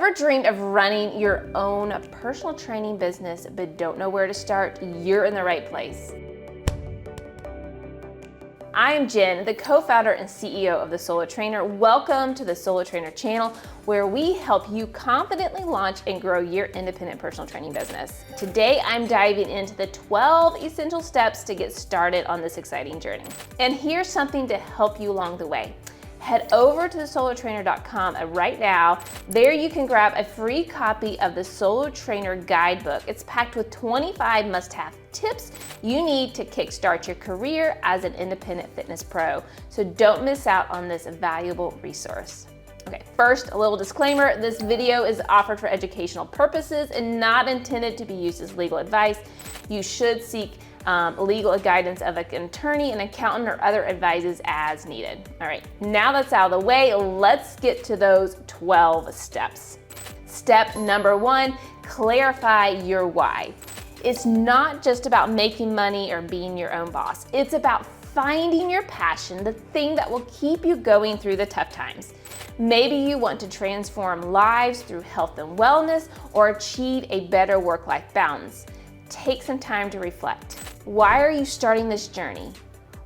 Ever dreamed of running your own personal training business but don't know where to start? You're in the right place. I am Jen, the co-founder and CEO of The Solo Trainer. Welcome to the Solo Trainer channel, where we help you confidently launch and grow your independent personal training business. Today, I'm diving into the 12 essential steps to get started on this exciting journey. And here's something to help you along the way. Head over to thesolotrainer.com right now. There you can grab a free copy of the Solo Trainer Guidebook. It's packed with 25 must-have tips you need to kickstart your career as an independent fitness pro. So don't miss out on this valuable resource. Okay, first, a little disclaimer. This video is offered for educational purposes and not intended to be used as legal advice. You should seek legal guidance of an attorney, an accountant, or other advices as needed. All right, now that's out of the way, let's get to those 12 steps. Step number 1, clarify your why. It's not just about making money or being your own boss. It's about finding your passion, the thing that will keep you going through the tough times. Maybe you want to transform lives through health and wellness or achieve a better work-life balance. Take some time to reflect. Why are you starting this journey?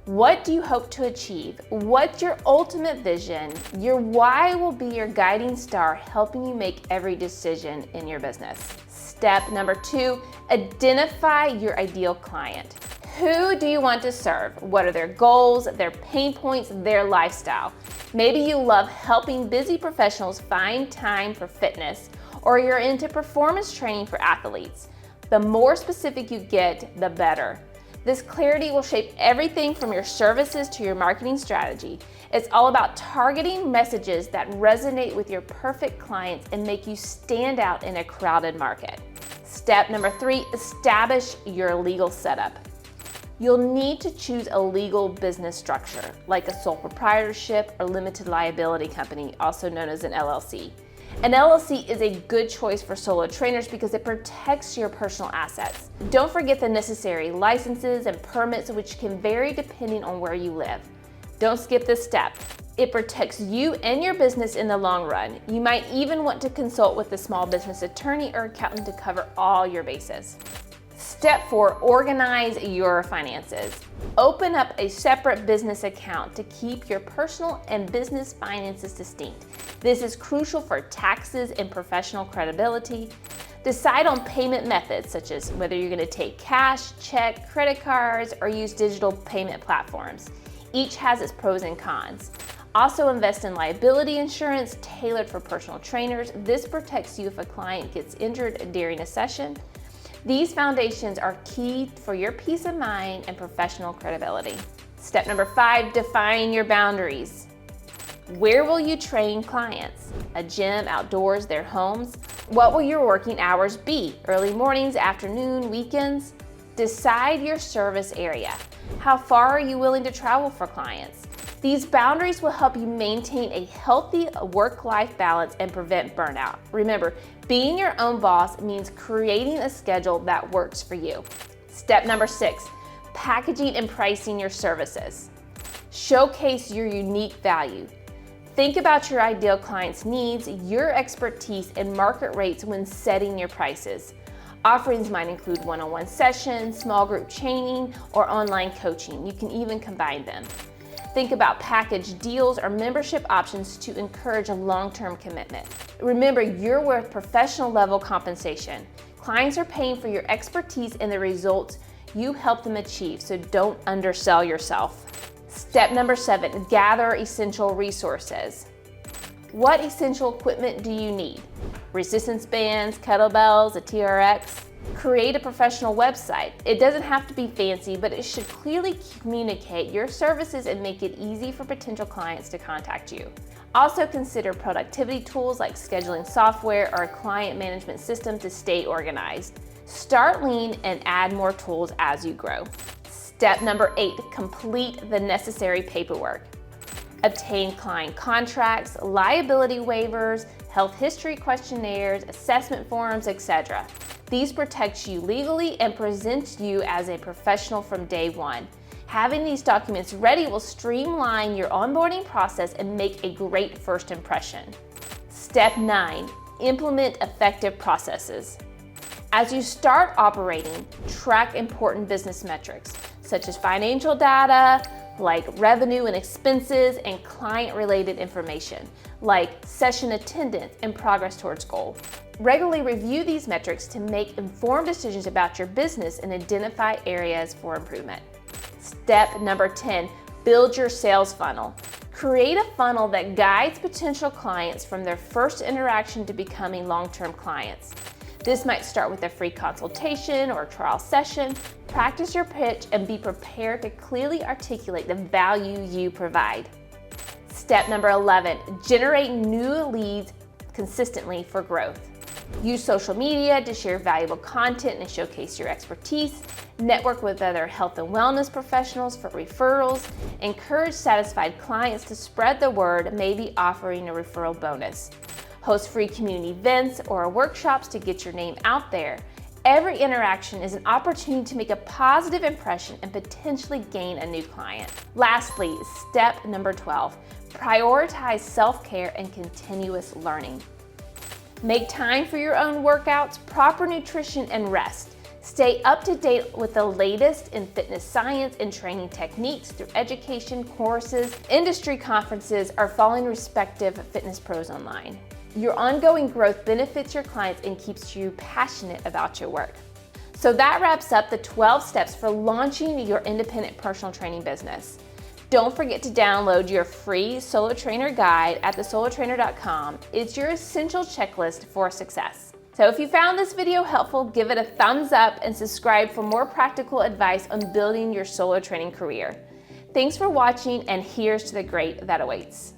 What do you hope to achieve? What's your ultimate vision? Your why will be your guiding star, helping you make every decision in your business. Step number 2, identify your ideal client. Who do you want to serve? What are their goals, their pain points, their lifestyle? Maybe you love helping busy professionals find time for fitness, or you're into performance training for athletes. The more specific you get, the better. This clarity will shape everything from your services to your marketing strategy. It's all about targeting messages that resonate with your perfect clients and make you stand out in a crowded market. Step number 3, establish your legal setup. You'll need to choose a legal business structure, like a sole proprietorship or limited liability company, also known as an LLC. An LLC is a good choice for solo trainers because it protects your personal assets. Don't forget the necessary licenses and permits, which can vary depending on where you live. Don't skip this step. It protects you and your business in the long run. You might even want to consult with a small business attorney or accountant to cover all your bases. Step 4, organize your finances. Open up a separate business account to keep your personal and business finances distinct. This is crucial for taxes and professional credibility. Decide on payment methods, such as whether you're going to take cash, check, credit cards, or use digital payment platforms. Each has its pros and cons. Also invest in liability insurance tailored for personal trainers. This protects you if a client gets injured during a session. These foundations are key for your peace of mind and professional credibility. Step number 5, define your boundaries. Where will you train clients? A gym, outdoors, their homes? What will your working hours be? Early mornings, afternoon, weekends? Decide your service area. How far are you willing to travel for clients? These boundaries will help you maintain a healthy work-life balance and prevent burnout. Remember, being your own boss means creating a schedule that works for you. Step number 6, packaging and pricing your services. Showcase your unique value. Think about your ideal client's needs, your expertise, and market rates when setting your prices. Offerings might include one-on-one sessions, small group training, or online coaching. You can even combine them. Think about package deals or membership options to encourage a long-term commitment. Remember, you're worth professional level compensation. Clients are paying for your expertise and the results you help them achieve, so don't undersell yourself. Step number 7, gather essential resources. What essential equipment do you need? Resistance bands, kettlebells, a TRX? Create a professional website. It doesn't have to be fancy, but it should clearly communicate your services and make it easy for potential clients to contact you. Also consider productivity tools like scheduling software or a client management system to stay organized. Start lean and add more tools as you grow. Step number 8, complete the necessary paperwork. Obtain client contracts, liability waivers, health history questionnaires, assessment forms, etc. These protect you legally and present you as a professional from day one. Having these documents ready will streamline your onboarding process and make a great first impression. Step 9, implement effective processes. As you start operating, track important business metrics, such as financial data, like revenue and expenses, and client-related information, like session attendance and progress towards goal. Regularly review these metrics to make informed decisions about your business and identify areas for improvement. Step number 10, build your sales funnel. Create a funnel that guides potential clients from their first interaction to becoming long-term clients. This might start with a free consultation or trial session. Practice your pitch and be prepared to clearly articulate the value you provide. Step number 11, generate new leads consistently for growth. Use social media to share valuable content and showcase your expertise. Network with other health and wellness professionals for referrals. Encourage satisfied clients to spread the word, maybe offering a referral bonus. Host free community events or workshops to get your name out there. Every interaction is an opportunity to make a positive impression and potentially gain a new client. Lastly, step number 12, prioritize self-care and continuous learning. Make time for your own workouts, proper nutrition, and rest. Stay up to date with the latest in fitness science and training techniques through education, courses, industry conferences, or following respective fitness pros online. Your ongoing growth benefits your clients and keeps you passionate about your work. So that wraps up the 12 steps for launching your independent personal training business. Don't forget to download your free Solo Trainer guide at thesolotrainer.com. It's your essential checklist for success. So if you found this video helpful, give it a thumbs up and subscribe for more practical advice on building your solo training career. Thanks for watching, and here's to the great that awaits.